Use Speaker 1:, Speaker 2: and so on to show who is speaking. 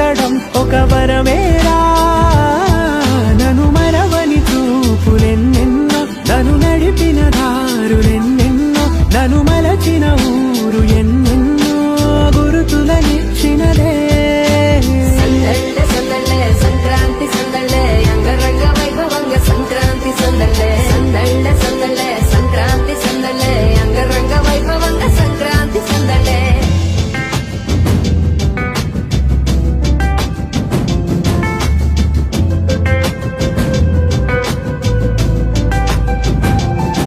Speaker 1: దొరకడం ఒక వరమేరా. నన్ను మరవని చూపులెన్నెన్నో, నన్ను నడిపిన దారులెన్నెన్నో, నన్ను మలచిన ఊరు ఎన్నెన్నో గురుతులనిచ్చినదే.
Speaker 2: సందళ్ళే సందళ్ళే సంక్రాంతి సందళ్ళే అంగరంగ వైభవంగ సంక్రాంతి సందళ్ళే.